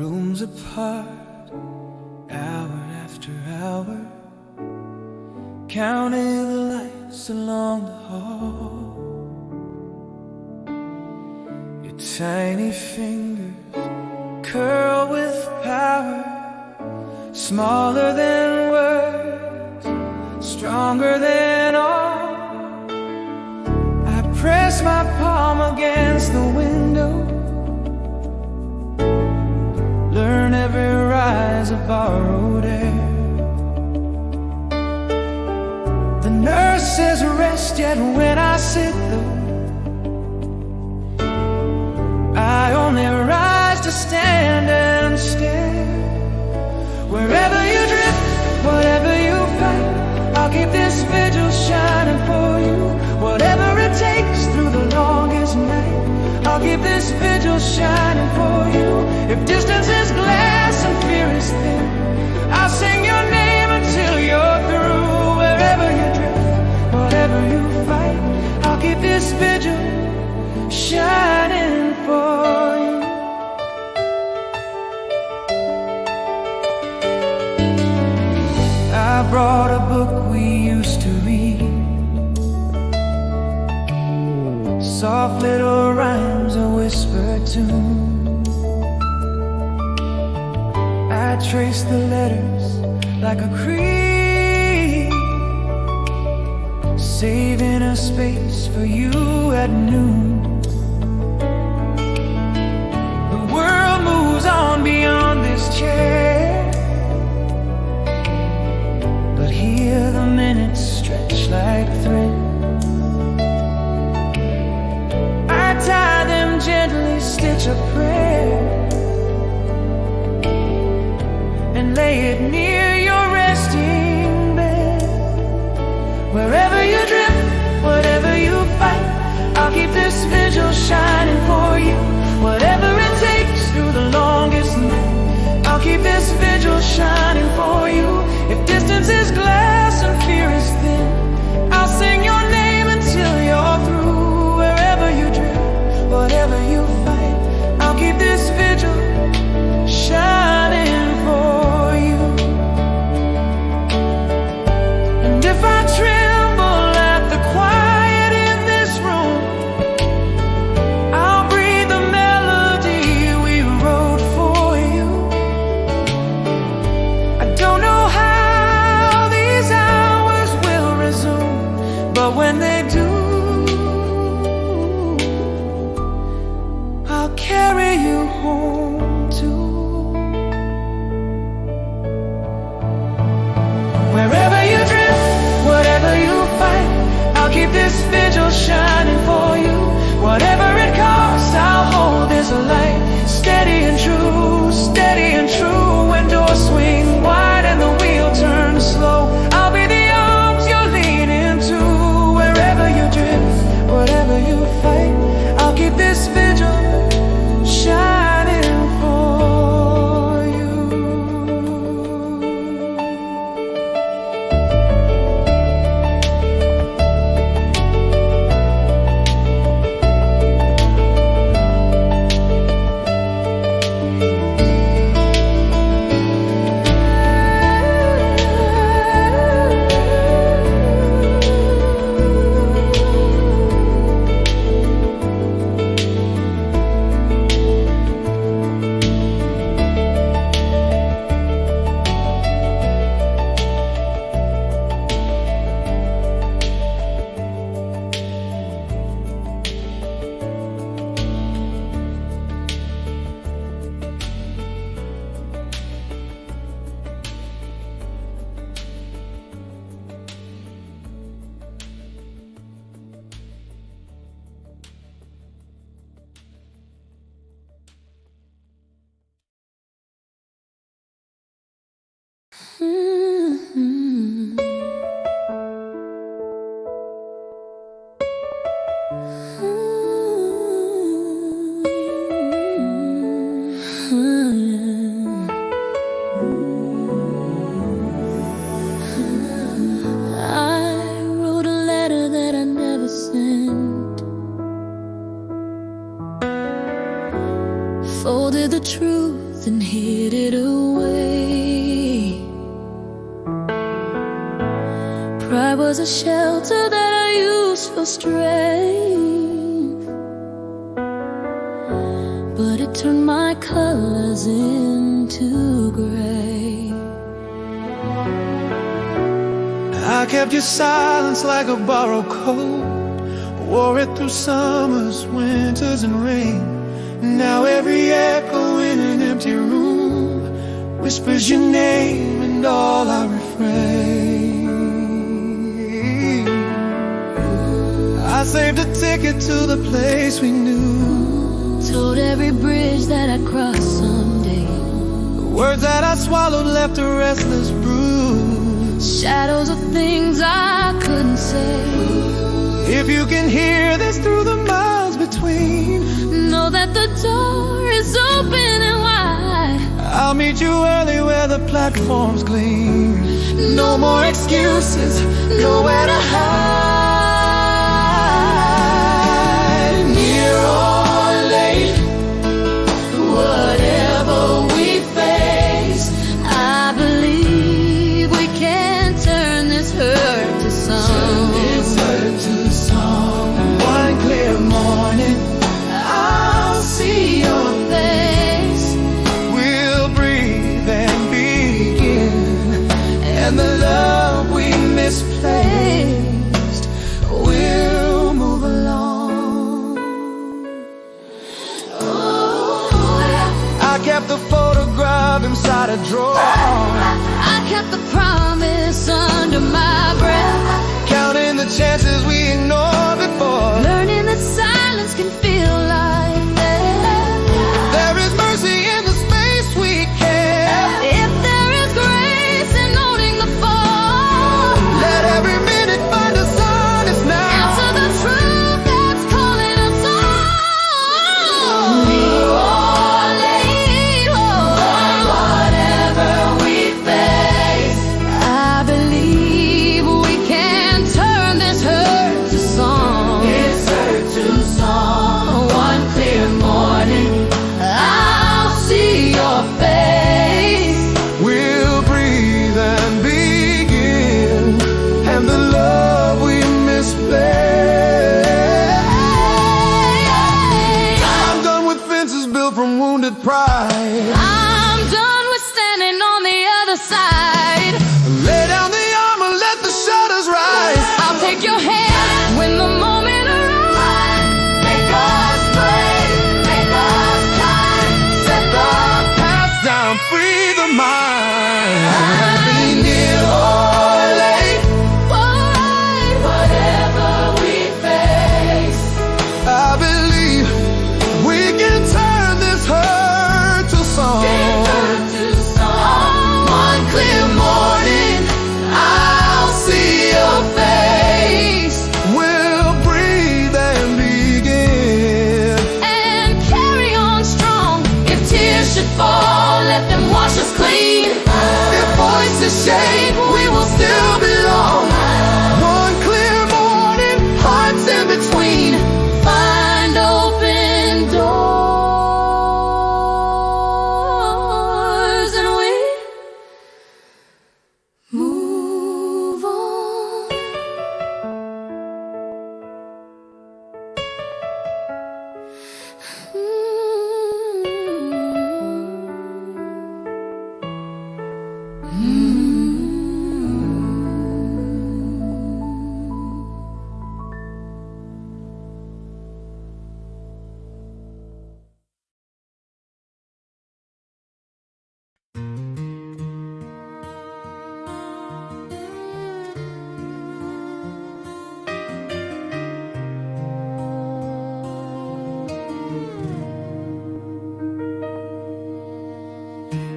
rooms apart, hour after hour, counting the lights along the hall. Your tiny fingers curl with power, smaller than words, stronger than all. I press my palm against the window, learn every rise of borrowed air. The nurse says rest, yet when I sit though, I only rise to stand and stare. Wherever you drift, whatever you fight, I'll keep this vigil shining for you. Whatever it takes through the longest night, I'll keep this vigil shining for you. If distance is glass and fear is thin, I'll sing your name until you're through. Wherever you drift, whatever you fight, I'll keep this vigil shining for you. I brought a book we used to read, soft little rhymes, a whispered tune. I traced the letters like a creed, saving a space for you at noon. The world moves on beyond this chair, but here the minutes stretch like thread. Tie them gently, stitch a prayer, and lay it near your resting bed. Wherever you drift, whatever you fight, I'll keep this vigil shining for you. Whatever it takes through the longest night, I'll keep this vigil shining for you. If distance is glass and fear is thin, I'll sing your name until you're through. Wherever you drift, whatever you fight, I'll keep this vigil shining for you. And if I tremble at the quiet in this room, I'll breathe the melody we wrote for you. I don't know how these hours will resume, but when they do, carry you home too. Wherever you drift, whatever you fight, I'll keep this vigil shining for you. Whatever it costs, I'll hold this light steady and true, steady and true. When doors swing wide and the wheel turns slow, I'll be the arms you're leaning to. Wherever you drift, whatever you fight, I'll keep this vigil shining for you. folded the truth and hid it away. Pride was a shelter that I used for strength, but it turned my colors into gray. I kept your silence like a borrowed coat, wore it through summers, winters, and rain. Now every echo in an empty room whispers your name and all I refrain. I saved a ticket to the place we knew, told every bridge that I'd cross someday. the words that I swallowed left a restless bruise, Shadows of things I couldn't say. If you can hear this through the miles between, know that the door is open and wide. I'll meet you early where the platforms gleam. No more excuses, nowhere to hide. Near or late, Whatever we face, I believe we can turn this hurt to song. this hurt to song. One clear morning, I'll see your face. We'll breathe and begin, and the love we misplaced, we'll move along. I kept the photograph inside a drawer, I kept the promise under my breath, counting the chances we ignored before. learning that silence can feel like death. There is mercy in the space we kept. If there is grace in owning the fall, Let every minute find us honest now. answer the truth that's calling us all. Near or late, whatever we face, I believe we can turn this hurt to song. This hurt to song. One clear morning, I'll see your face. We'll breathe and begin, and the love we misplaced. I'm done with fences built from wounded pride. I'm done with standing on the other side. Lay down the armor, let the shutters rise. I'll take your hand when the moment arrives. Make us brave, make us kind, set the Pass down, free the mind. Be near or late, right, whatever we face. I believe we can turn this hurt to song. One clear morning, I'll see your face We'll breathe and begin. and carry on strong. If tears should fall, let them wash us clean. If voices shake, we will still belong. One clear morning, hearts in between. Find open doors and we move on.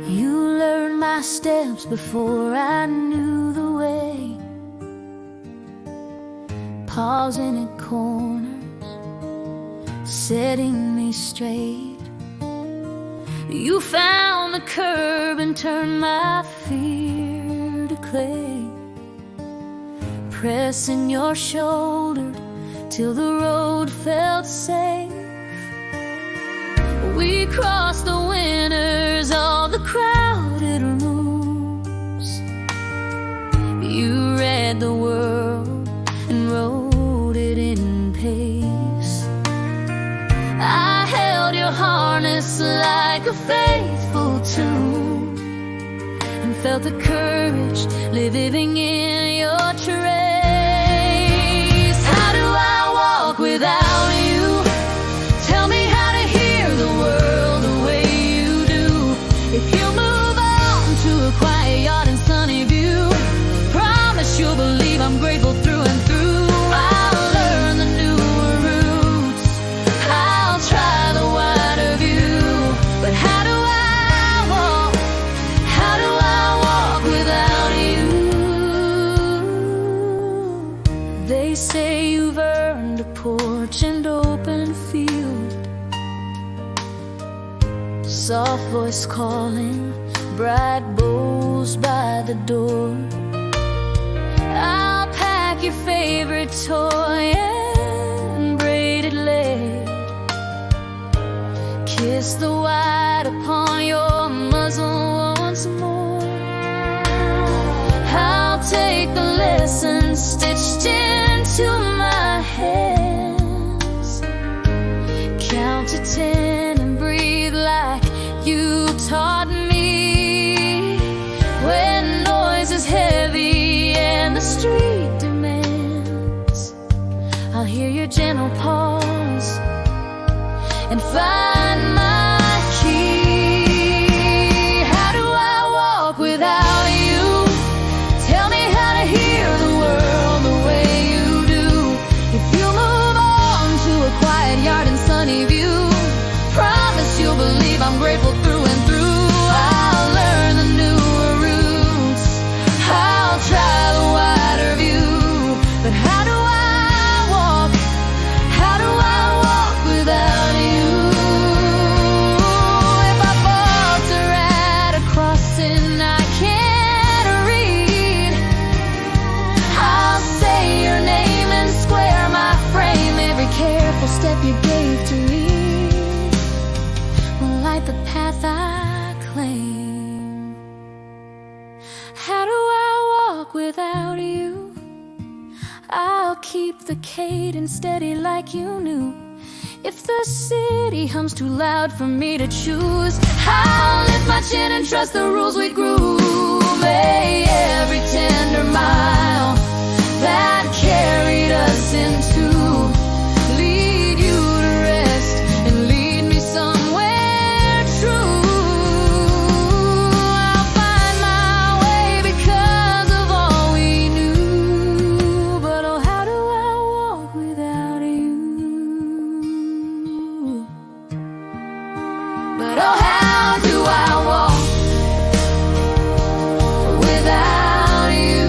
You learned my steps before I knew the way, pausing at corners, setting me straight. You found the curb and turned my fear to clay, pressing your shoulder till the road felt safe. We crossed the winners of the crowded rooms. You read the world and wrote it in pace. I held your harness like a faithful tune and felt the courage living in your trace. How do I walk without you? Tell me how to hear the world the way you do. If you move on to a quiet yard and sunny view, promise you'll believe I'm grateful through and through. I'll learn the newer routes, I'll try the wider view. But how do I walk? How do I walk without you? They say you've earned a porch and open field, soft voice calling, bright bows by the door. I'll pack your favorite toy and braided leg, kiss the white upon your muzzle once more. I'll take the lessons stitched into my hands, count to 10 and breathe like you taught me. When noise is heavy and the street demands, I'll hear your gentle pause and find my key. How do I walk without you? Tell me how to hear the world the way you do. If you move on to a quiet yard and sunny view, promise you'll believe I'm grateful through and through. I'll learn the newer routes, I'll try the wider view. But how do I walk? How do I walk without you? If I falter at a crossing I can't read, I'll say your name and square my frame. Every careful step you gave to me will light the path I claim. How do I walk without you? I'll keep the cadence steady like you knew. If the city hums too loud for me to choose, I'll lift my chin and trust the rules we grew. May every tender mile that carried us into lead you to rest and lead me somewhere true. I'll find my way because of all we knew. But oh, how do I walk without you? But oh, how do I walk without you?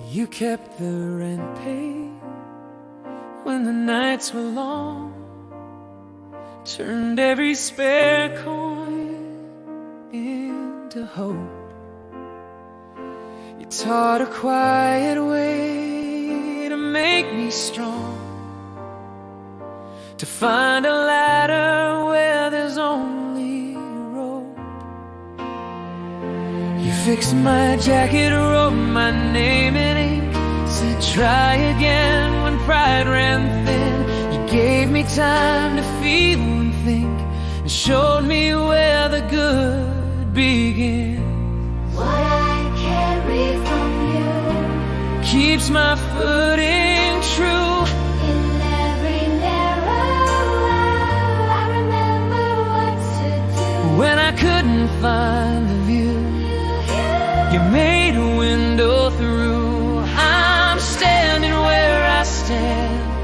You kept the rent paid when the nights were long, turned every spare coin into hope. You taught a quiet way to make me strong, to find a ladder where there's only a rope. You fixed my jacket, wrote my name in ink, said try again when pride ran thin. You gave me time to feel and think, and showed me where the good begins. What I carry from you keeps my footing true. in every narrow line. When I couldn't find the view, you made a window through. I'm standing where I stand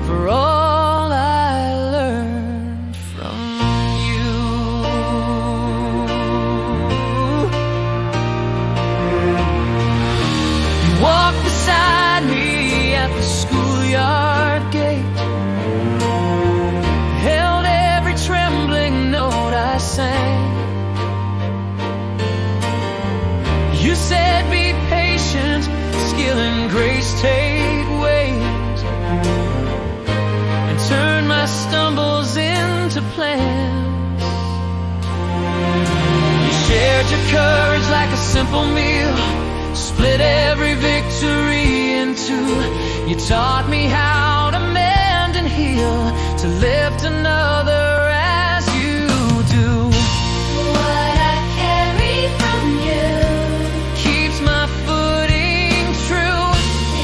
for all I learned from you. You walked beside me at the schoolyard gate, held every trembling note I sang. You said be patient, skill and grace take weight, and turn my stumbles into plans. You shared your courage like a simple meal, split every victory in two. You taught me how to mend and heal, to lift another as you do. What I carry from you Keeps my footing true.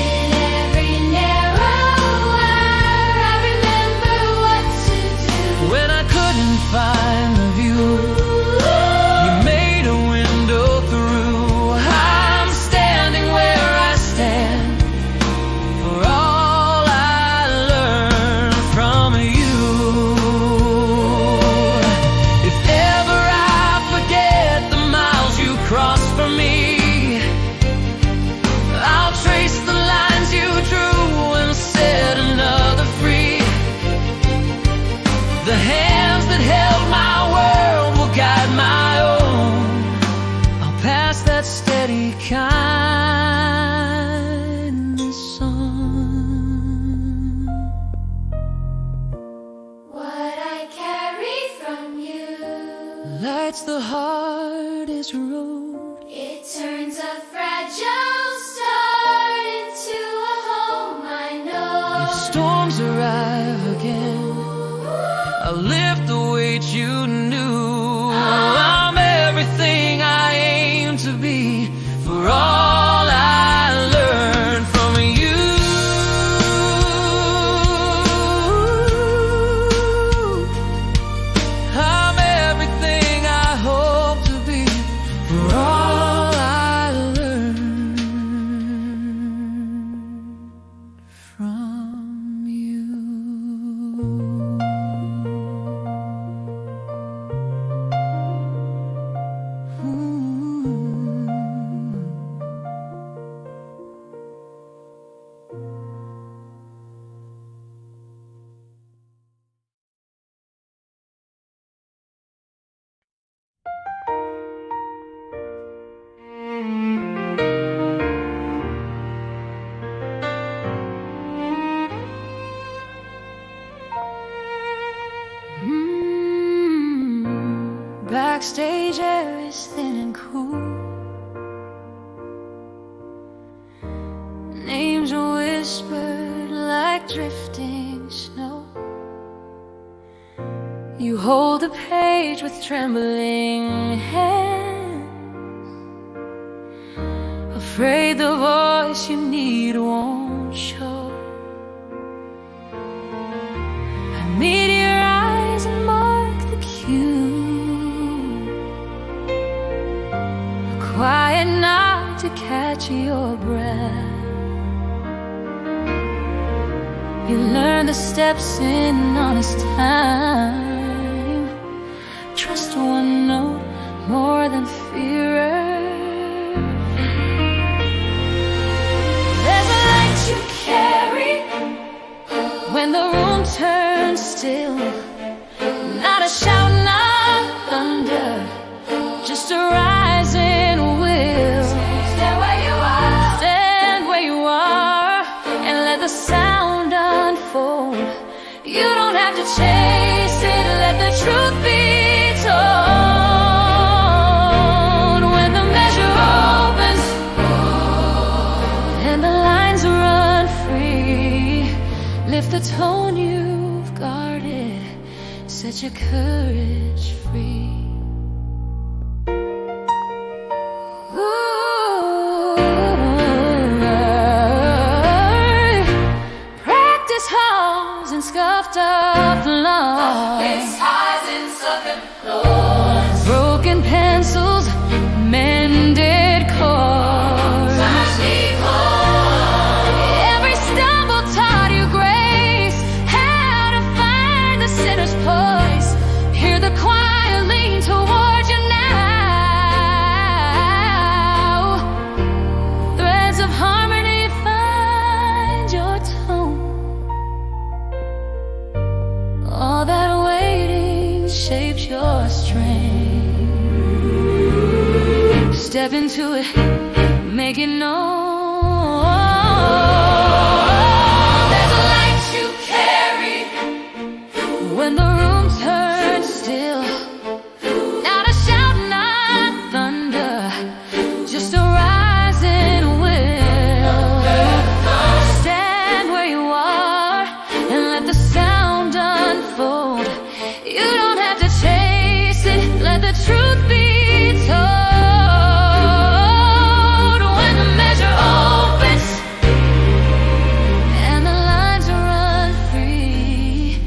in every narrow hour, I remember what to do. When I couldn't find the view, you made a window through. I'm standing where I stand for all I learned from you. If ever I forget the miles you crossed for me, I'll trace the lines you drew and set another free. The hands that held my world will guide my own. I'll pass that steady kindness on. What I carry from you, Lights the hardest road. it turns a fragile star into a home I know. If storms arrive again, I'll lift the weight you knew. I'm everything I aim to be for all I learned from you. I'm everything I hope to be for all I learned from you. Backstage air is thin and cool. Names are whispered like drifting snow. You hold the page with trembling hands, afraid the voice you need won't show. I meet your eyes and mark the cue, a quiet nod to catch your breath. You learn the steps in honest time. Trust one note more than fear. There's a light you carry when the room turns still. Not a shout, not thunder, just a rising will. Stand where you are. Stand where you are and let the sound unfold. You don't have to chase it, let the truth be told. When the measure opens and the lines run free, lift the tone you've guarded, set your courage free. Practice halls and scuffed up lungs. This highs and sucking low. keeps your strength. Step into it, make it known. There's a light you carry when the room turns still. Not a shout, not thunder, just a rising will. Stand where you are and let the sound unfold. You don't have to chase it, let the truth be told. When the measure opens and the lines run free,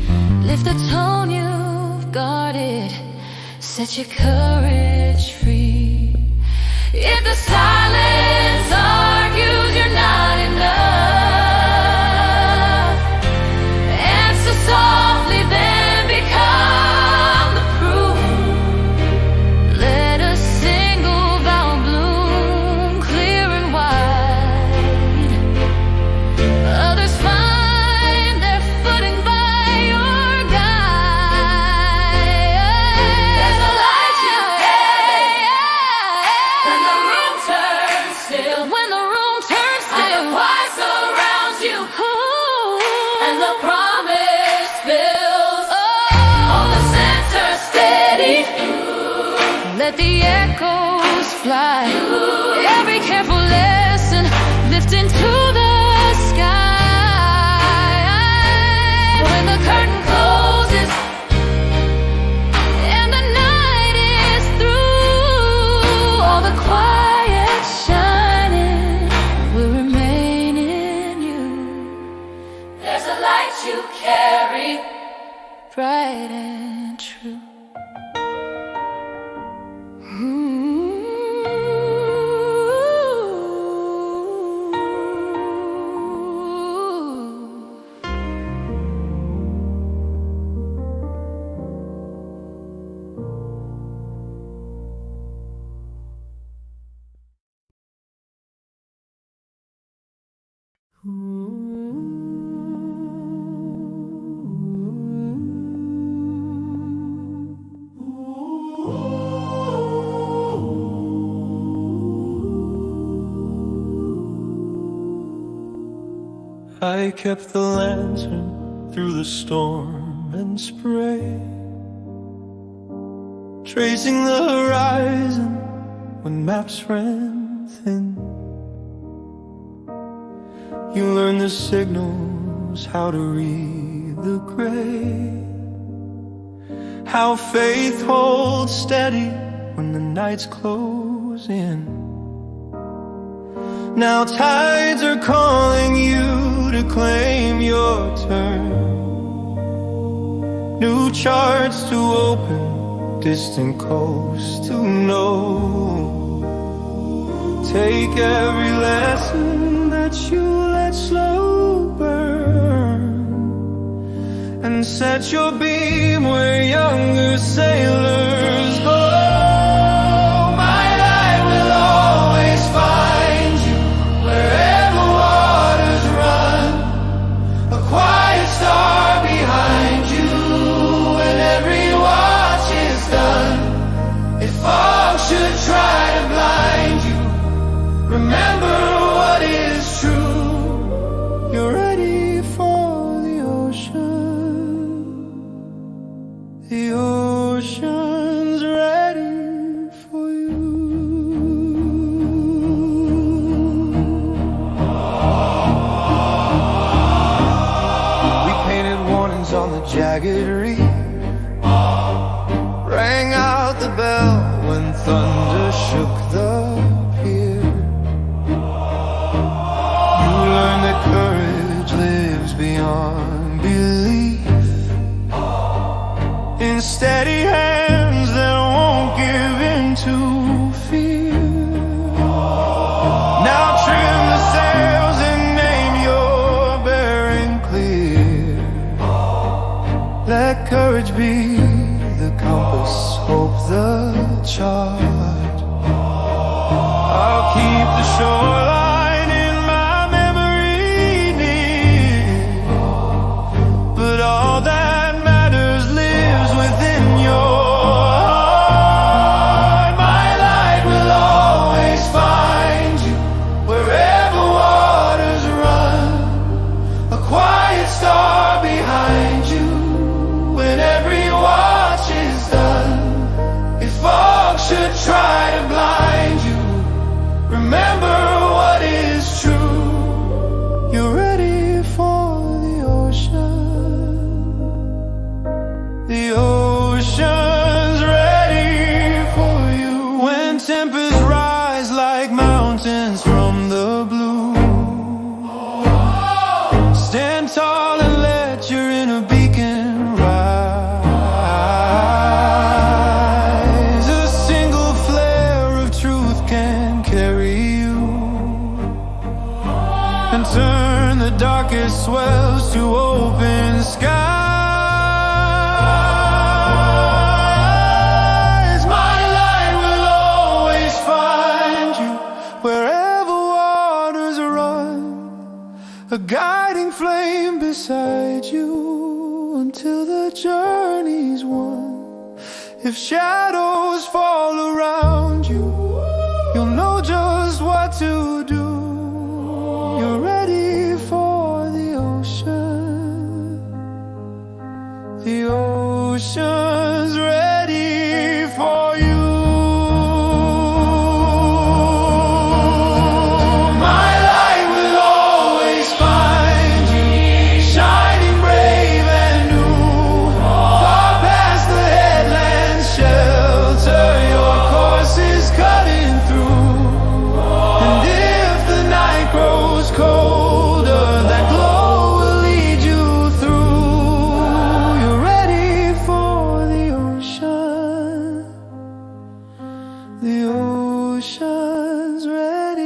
lift the tone you've guarded, set your courage free. If the silence argues you're not enough, answer softly, then become the proof. Let a single vow bloom clear and wide. Others find their footing by your guide. There's a light you carry when the room turns still. When the room turns still, and the quiet surrounds you, and the promise fills. Hold the center steady, let the echoes fly. Every careful lesson lift into the sky. When the curtain closes and the night is through, all the quiet shining will remain in you. There's a light you carry, bright and true. I kept the lantern through the storm and spray, tracing the horizon when maps ran thin. You learn the signals, how to read the gray, how faith holds steady when the nights close in. Now tides are calling you to claim your turn. New charts to open, distant coasts to know. Take every lesson that you let slow burn, and set your beam where younger sailors go. My light will always find you wherever waters run, a quiet star behind you when every watch is done. If fog should try to blind you, remember what is true. You're ready for the ocean. The ocean's ready for you. We painted warnings on the jagged reef, rang out the bell when thunder shook the pier. You learn that courage lives beyond belief, in steady hands that won't give in to fear. Now trim the sails and name your bearing clear. Let courage be the compass, hope the chart. I'll keep the shoreline in my memory near, but all that matters lives within your If shadows fall around you, you'll know just what to do. You're ready for the ocean. The ocean's ready for you. My light will always find you, shining brave and new. Far past the headland shelter, your course is cutting through. And if the night grows colder, that glow will lead you through. You're ready for the ocean. The ocean's ready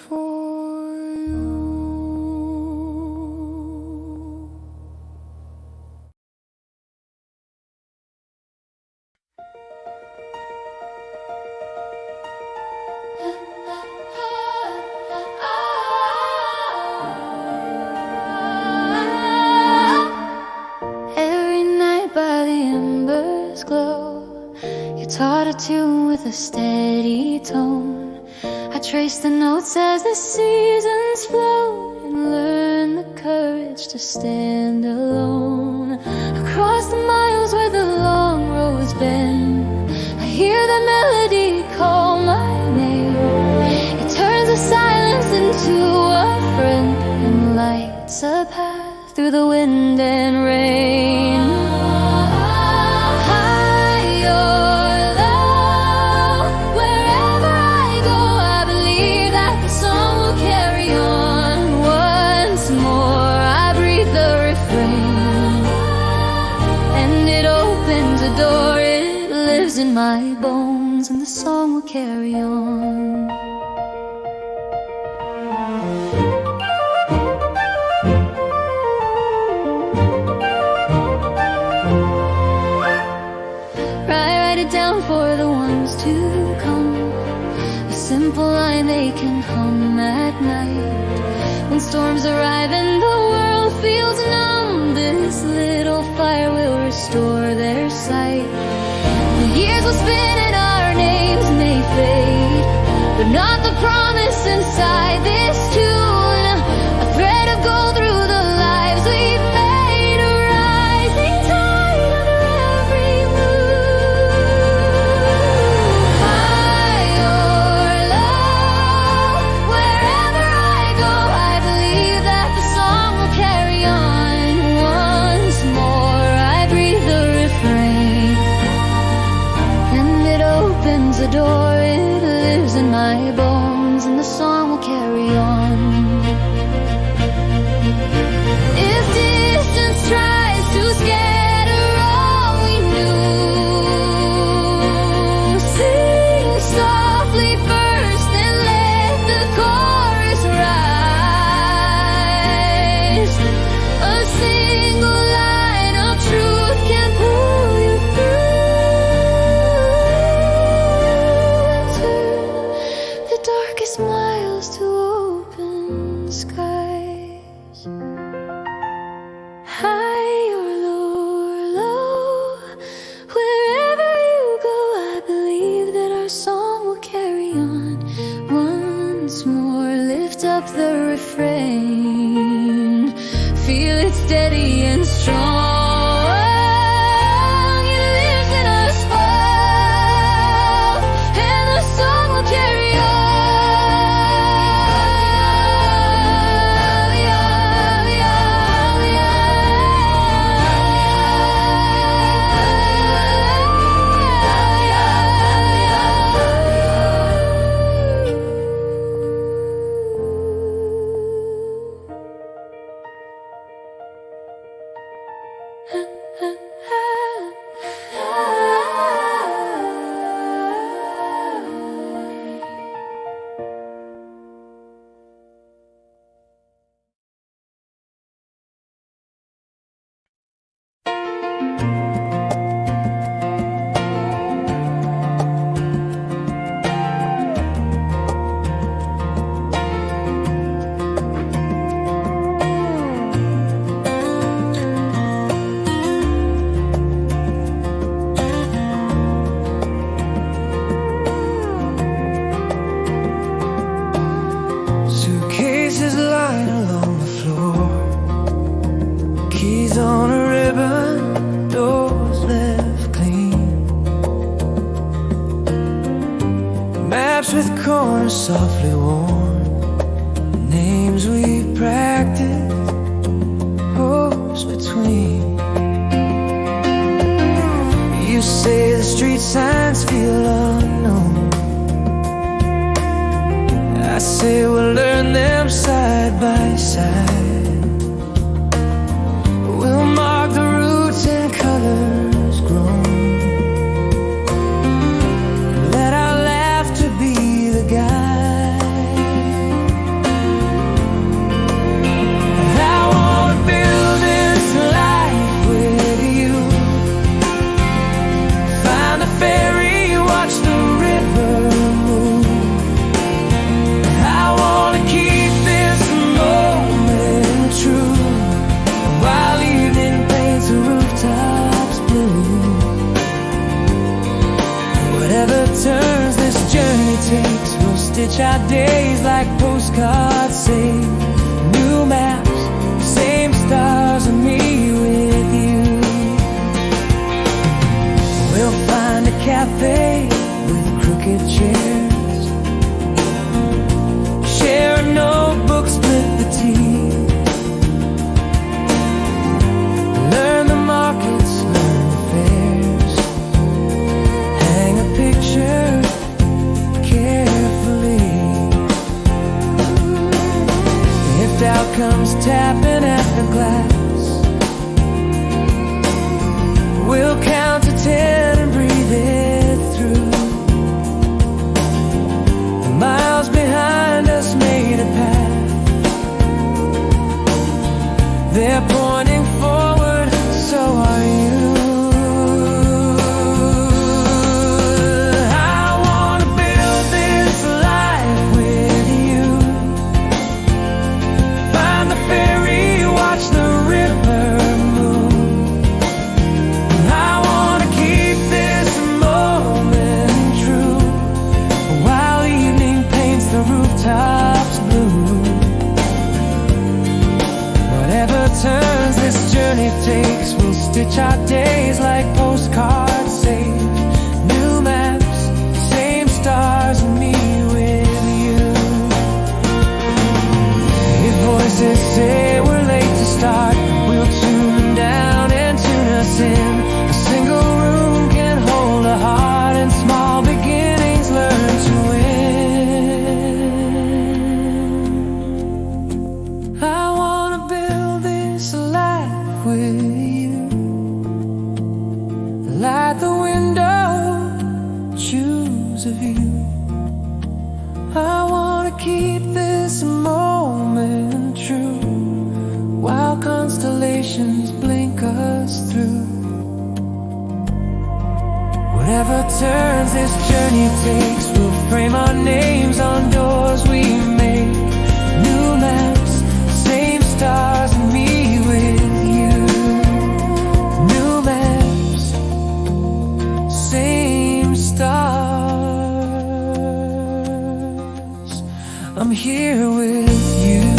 for you. Every night by the embers glow, you taught a tune with a steady tone. I trace the notes as the seasons flow and learn the courage to stand alone. Across the miles where the long roads bend, I hear the melody call my name. It turns the silence into a friend and lights a path through the wind and rain. High or low, wherever I go, I believe that the song will carry on. Once more, I breathe the refrain, and it opens a door. It lives in my bones, and the song will carry on. Write it down for the ones to come. A simple line they can hum at night. When storms arrive and the world feels numb, this little fire will restore their sight. The years will spin and our names may fade, but not the promise inside this tune. A thread of gold through the lives we've made, a rising tide under every moon. High or low, wherever I go, I believe that the song will carry on. Once more, I breathe the refrain, and it Sabbath corners softly worn, names we practiced, hopes between. You say the street signs feel unknown, I say we'll learn them side by side. We'll mark the roots and colors grown, let our laughter be the guide. I wanna build this life with you, find the ferry, watch the river move. I wanna keep this moment true, while evening paints the rooftops blue. Whatever turns this journey takes, we'll stitch our days like postcards saved. New maps, same stars and me with you. We'll find a cafe with crooked chairs, share a notebook, split the tea, learn the markets, learn the fairs, hang a picture carefully. If doubt comes tapping at the glass, we'll count to 10 and breathe it through. The miles behind us made a path, they're pointing forward, so are you. I wanna build this life with you, find the ferry, watch the river move. I wanna keep this moment true, while evening paints the rooftops blue. Whatever turns this journey takes, we'll stitch our days like postcards saved. New maps, same stars and me with you. If voices say we're late to start, we'll tune them down and tune us in. A single room can hold a heart, and small beginnings learn to win. I wanna build this life with you, light the window, choose a view. I wanna keep this moment true, while constellations blink us through. Whatever turns this journey takes, we'll frame our names on doors we make. New maps, same stars and me with you. New maps, same stars, I'm here with you.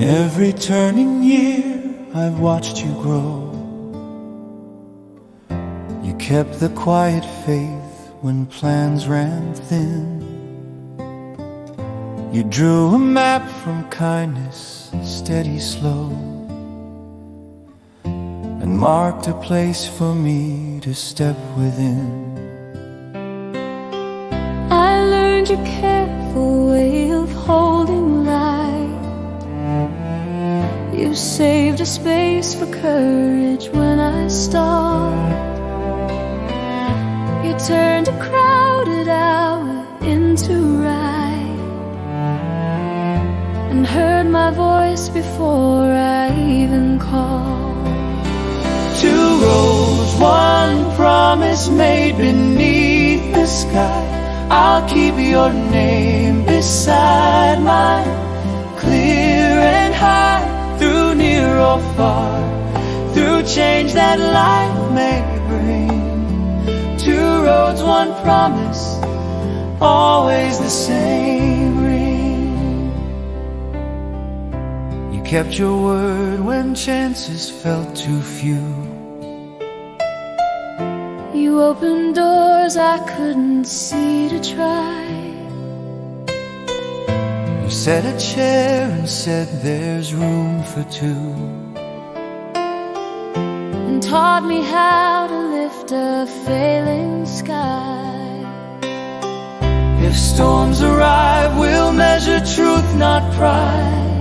every turning year I've watched you grow. You kept the quiet faith when plans ran thin. You drew a map from kindness, steady, slow, and marked a place for me to step within. I learned your careful way of holding light. You saved a space for courage when I stalled. You turned a crowded hour into right, and heard my voice before I even called. Two roads, one promise made beneath the sky. I'll keep your name beside mine, clear and high, through near or far, through change that life may bring. Two roads, one promise, always the same ring. You kept your word when chances felt too few. You opened doors I couldn't see to try. You set a chair and said there's room for two, and taught me how to lift a failing sky. if storms arrive, we'll measure truth, not pride,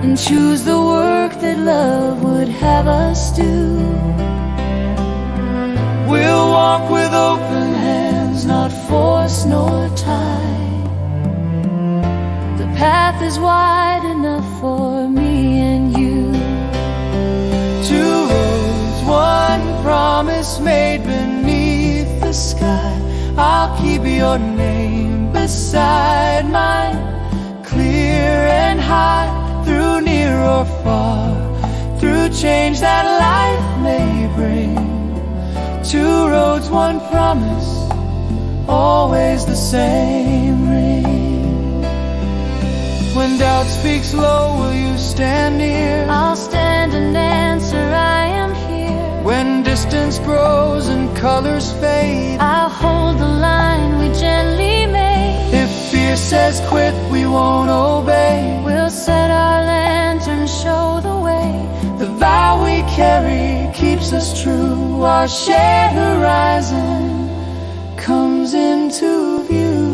and choose the work that love would have us do. we'll walk with open hands, not force nor tie. The path is wide enough for me and you. Two roads, one promise made beneath the sky. I'll keep your name beside mine, clear and high, through near or far, through change that life may bring. Two roads, one promise, always the same ring. When doubt speaks low, will you stand near? I'll stand and answer, I am here. When distance grows and colors fade, I'll hold the line we gently made. if fear says quit, we won't obey. We'll set our lantern, show the way. The vow we carry keeps us true. Our shared horizon comes into view.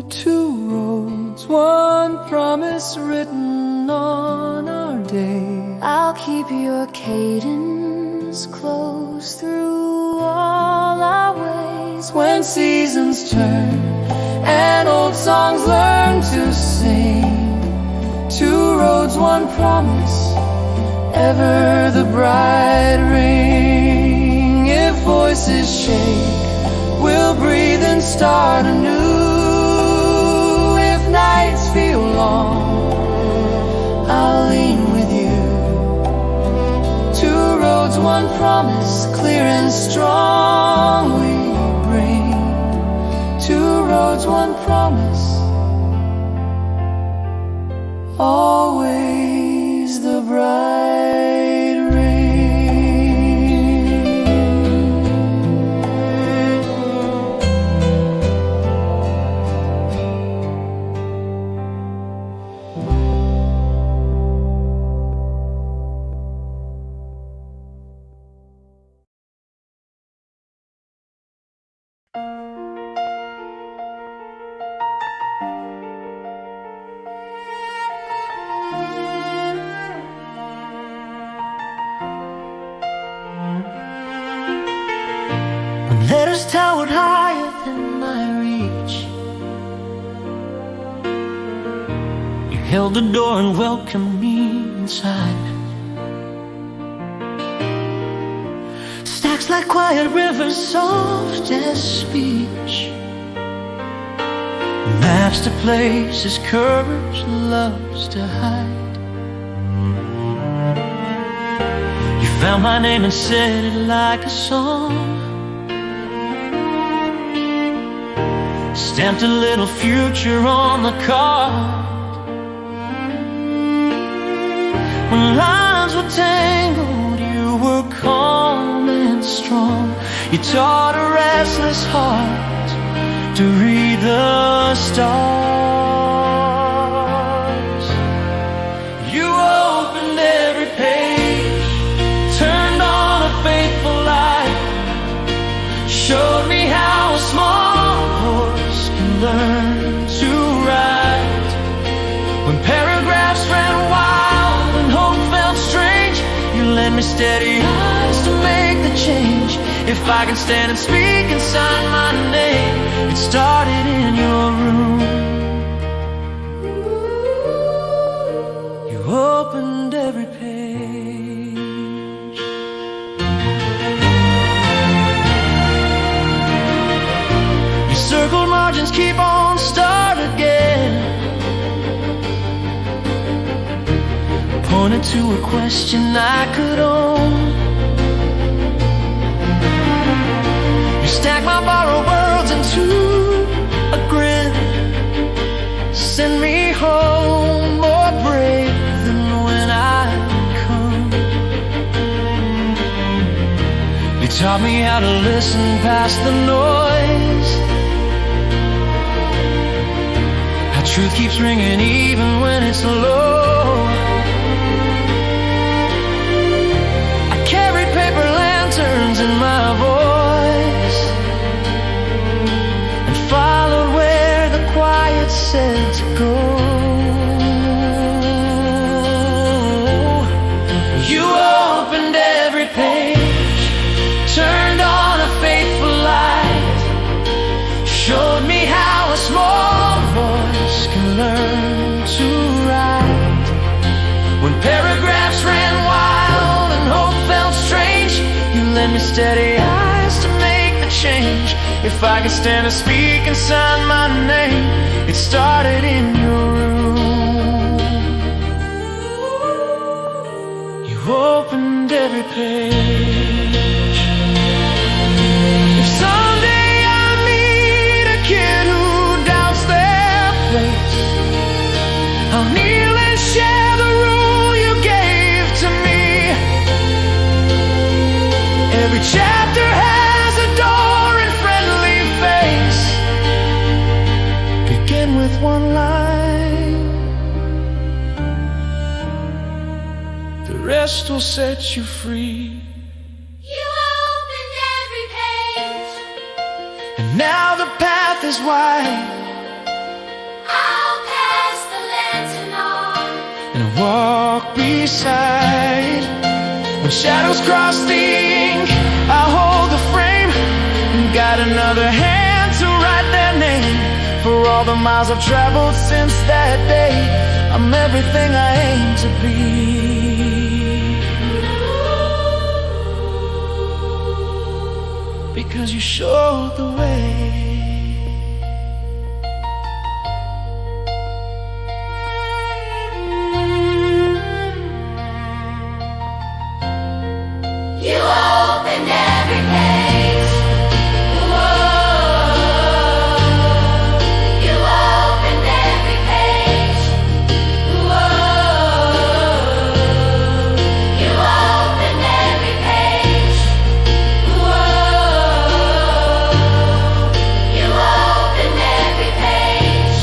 Two roads, one promise written on our day. I'll keep your cadence close through all our ways. When seasons turn and old songs learn to sing, two roads, one promise, ever the bride ring. If voices shake, we'll breathe and start anew. If nights feel long, I'll lean with you. Two roads, one promise, clear and strong we bring. Two roads, one promise, always the bride ring. Letters towered higher than my reach. You held the door and welcomed me inside. Stacks like quiet rivers, soft as speech. Maps to places courage loves to hide. You found my name and said it like a song. stamped a little future on the card. When lines were tangled, you were calm and strong. You taught a restless heart to read the stars. You opened every page, turned on a faithful light, showed me how a small horse can learn to ride. When paragraphs ran wild and hope felt strange, you lent me steady eyes to make the change. If I can stand and speak and sign my name, it started in your room. You opened every page. You circled margins, keep on, start again. Pointed to a question I could own. Stack my borrowed worlds into a grin. Send me home more brave than when I come. You taught me how to listen past the noise, how truth keeps ringing even when it's low. I carried paper lanterns in my voice, followed where the quiet said to go. You opened every page, turned on a faithful light, showed me how a small voice can learn to write. When paragraphs ran wild and hope felt strange, you lent me steady eyes to make the change. If I can stand to speak and sign my name, it started in your room. You opened every page. If someday I meet a kid who doubts their place, I'll kneel and share the rule you gave to me. Every chapter has a door and friendly face. Begin with one line, the rest will set you free. You opened every page, And now the path is wide, I'll pass the lantern on, and walk beside. When shadows cross the ink, I'll hold the frame and guide another hand to write their name. For all the miles I've traveled since that day, I'm everything I aim to be. Because you showed the way. you opened every page. Whoa. You opened every page. Whoa. You opened every page. Whoa. You opened every page.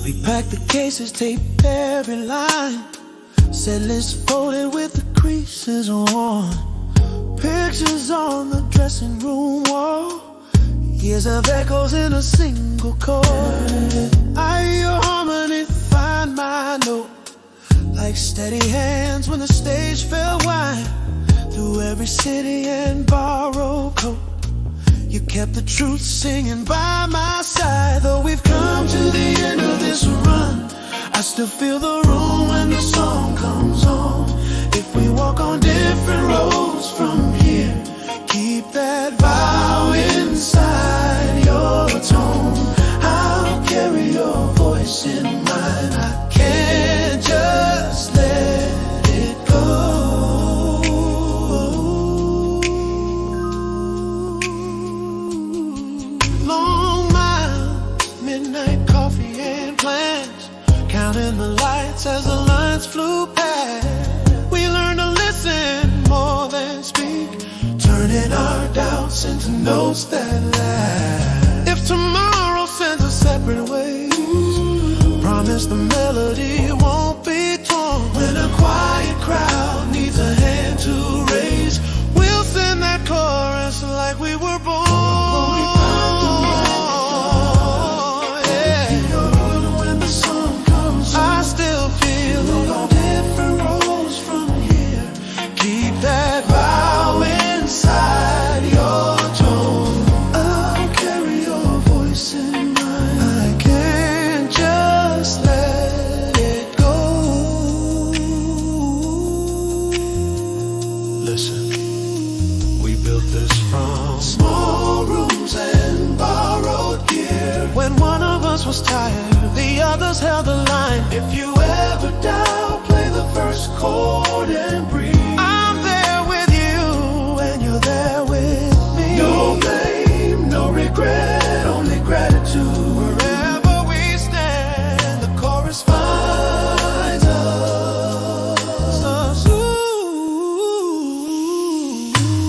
We packed the cases, taped every line, set lists folded with the creases worn. Pictures on the dressing room wall, years of echoes in a single chord. I hear your harmony find my note, like steady hands when the stage fell wide. Through every city and borrowed coat, you kept the truth singing by my side. Though we've come to the end of this run, I still feel the room when the song comes on. If we walk on different roads from here, keep that vow inside your tone. I'll carry your voice in mine. I can't just let it go. Long miles, midnight coffee and plans, counting the lights as the lines flew past. We learned to listen more than speak, turning our doubts into notes that last. If tomorrow sends us separate ways, promise the melody won't be torn. When a quiet crowd needs a hand to raise, we'll sing that chorus like we were born. Yeah. When the song comes on, I still feel it on different roads from here. Keep that vow inside your tone. I'll carry your voice in mine. I can't just let it go. Listen, we built this from small rooms and borrowed gear. When one of us was tired, the others held the line. If you ever doubt, play the first chord and breathe. I'm there with you, and you're there with me. No blame, no regret, only gratitude. Wherever we stand, the chorus finds us.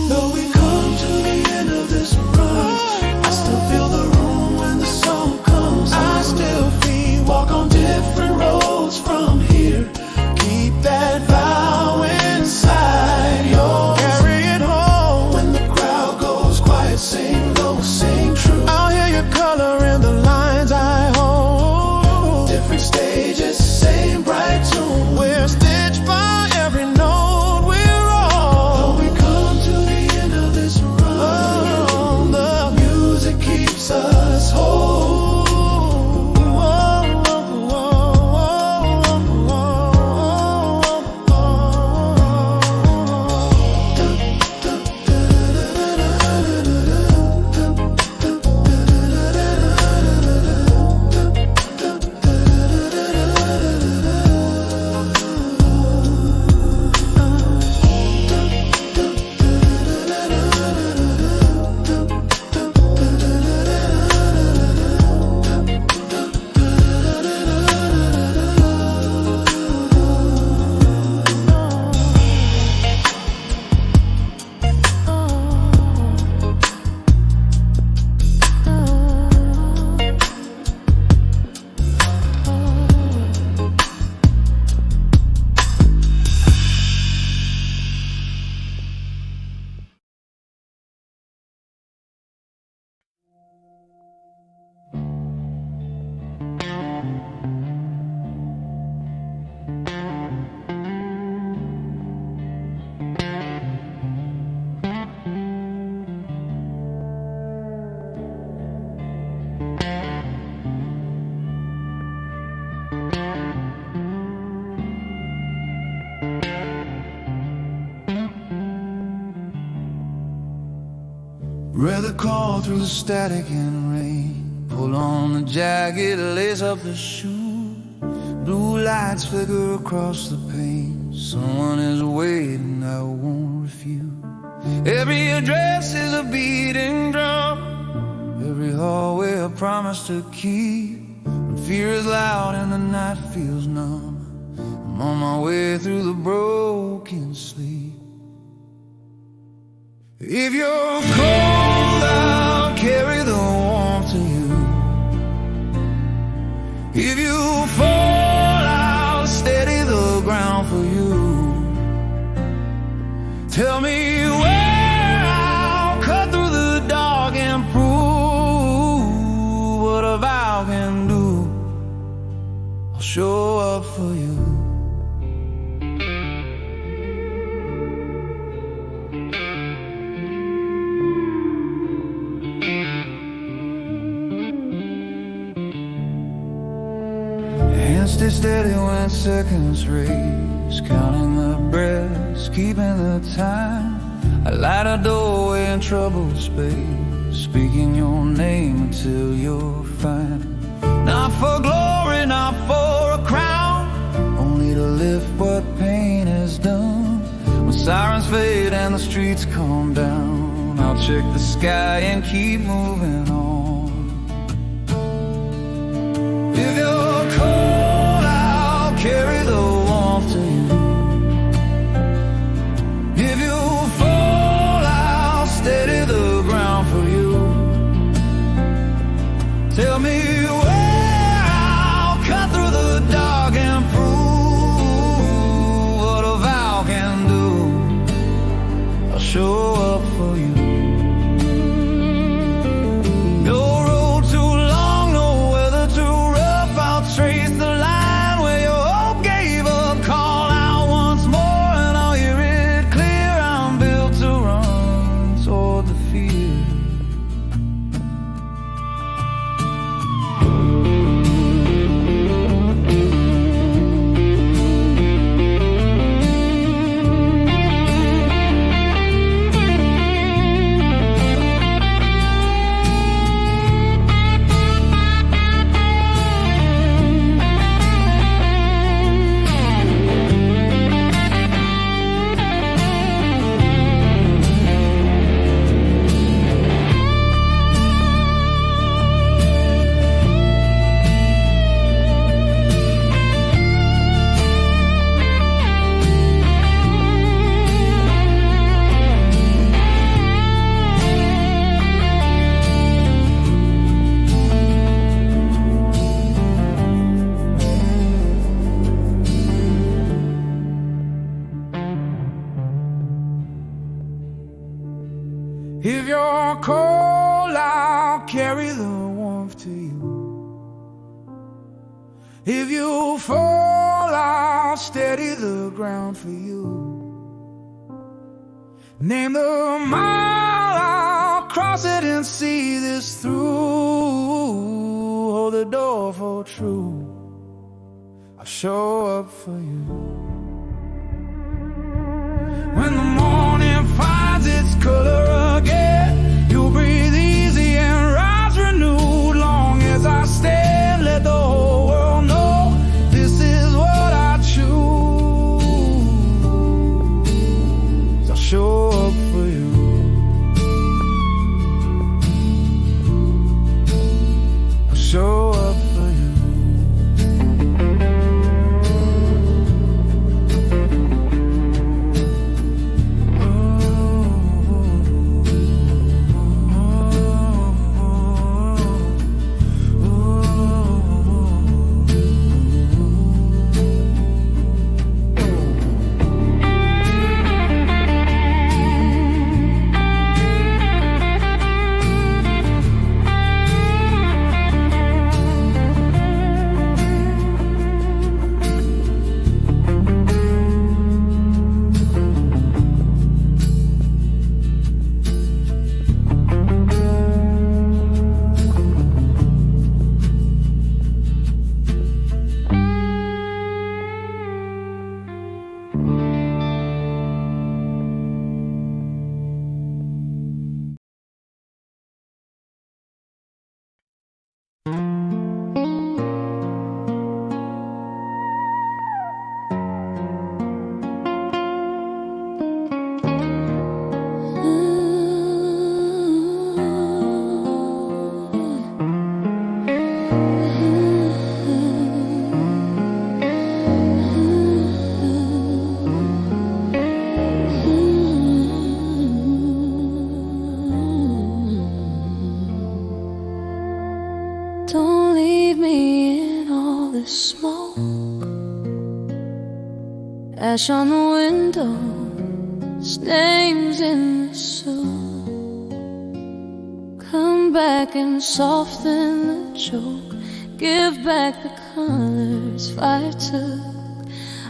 Though we come to the end of this run, I still feel the room when the song comes on. I still feel walk on different roads from here. Keep that vow inside your. Carry it home when the crowd goes quiet. Sing low, sing true. I'll hear your color in the lines I hold. Different stages, same bright tune. We're stitched by every note we're on. Though we come to the end of this run, the music keeps us whole. Rather crawl through the static and rain, pull on the jacket, lace up the shoe. Blue lights flicker across the pane. Someone is waiting, I won't refuse. Every address is a beating drum, every hallway a promise to keep. When fear is loud and the night feels numb, I'm on my way through the broken sleep. If you're cold, I'll carry the warmth to you. If you fall, I'll steady the ground for you. Tell me where steady when seconds race, counting the breaths, keeping the time. I light a doorway in troubled space, speaking your name until you're fine. Not for glory, not for a crown, only to lift what pain has done. When sirens fade and the streets calm down, I'll check the sky and keep moving on. If you're cold, I'll carry the warmth to you. If you fall, I'll steady the ground for you. Tell me where I'll cut through the dark and prove what a vow can do. I'll show up for you. No road too long, no weather too rough, I'll trace the line where your hope gave up. Call out once more and I'll hear it clear. I'm built to run toward the fear. If you're cold, I'll carry the warmth to you. If you fall, I'll steady the ground for you. Name the mile, I'll cross it and see this through. Hold the door for true, I'll show up for you. When the morning finds its color again, you'll breathe easy and rise renewed. Long as I stand, let the whole world know this is what I choose. I'll show up for you. I'll show up for you. Don't leave me in all this smoke, ash on the window, stains in the soup. Come back and soften the joke, give back the colors fire took.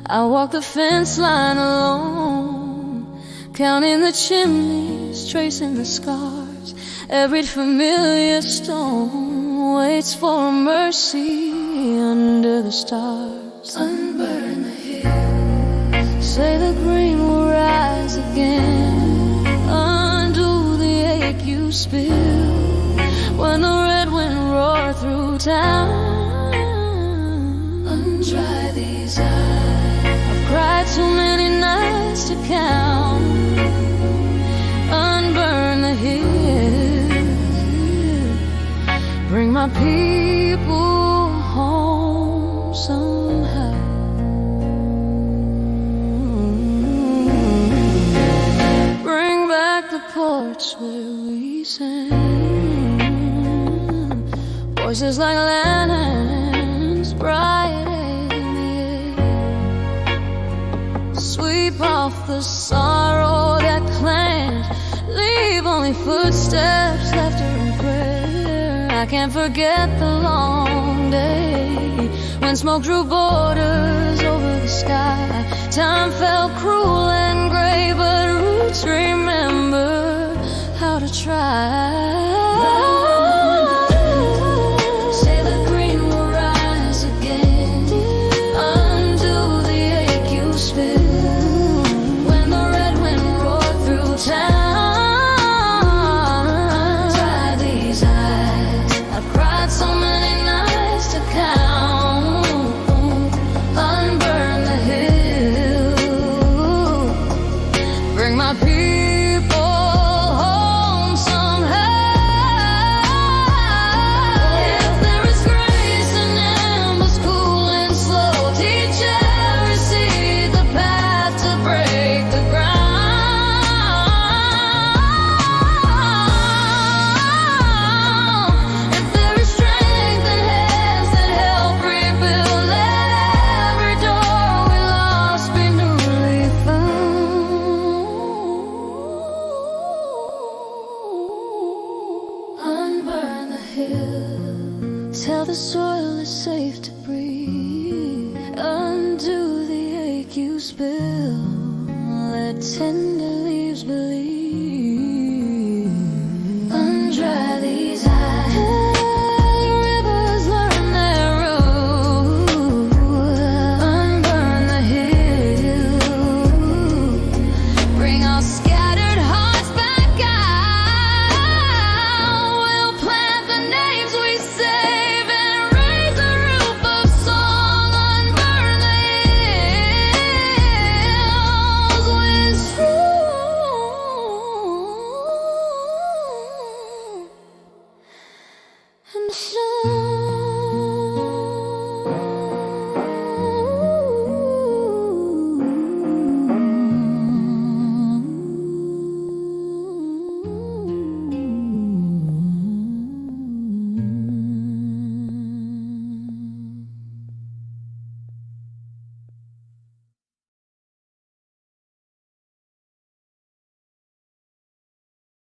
I walk the fence line alone, counting the chimneys, tracing the scars. Every familiar stone waits for mercy under the stars. sunburn the hill. Say the green will rise again, undo the ache you spill when the red wind roars through town. Undry these eyes, I've cried too many nights to count. Unburn the hill, bring my people home somehow. Bring back the porch where we sang, voices like lanterns bright in the air. Sweep off the sorrow that claimed, leave only footsteps left in prayer. I can't forget the long day when smoke drew borders over the sky. Time felt cruel and gray, but roots remember how to try. Say the green will rise again, undo the ache you spill when the red wind roared through town. So many nights to count. Unburn the hill, bring my people home somehow. If there is grace in embers cool and slow, teach every seed the path to break the ground. Tell the soil is safe to breathe. Undo the ache you spill. Let tender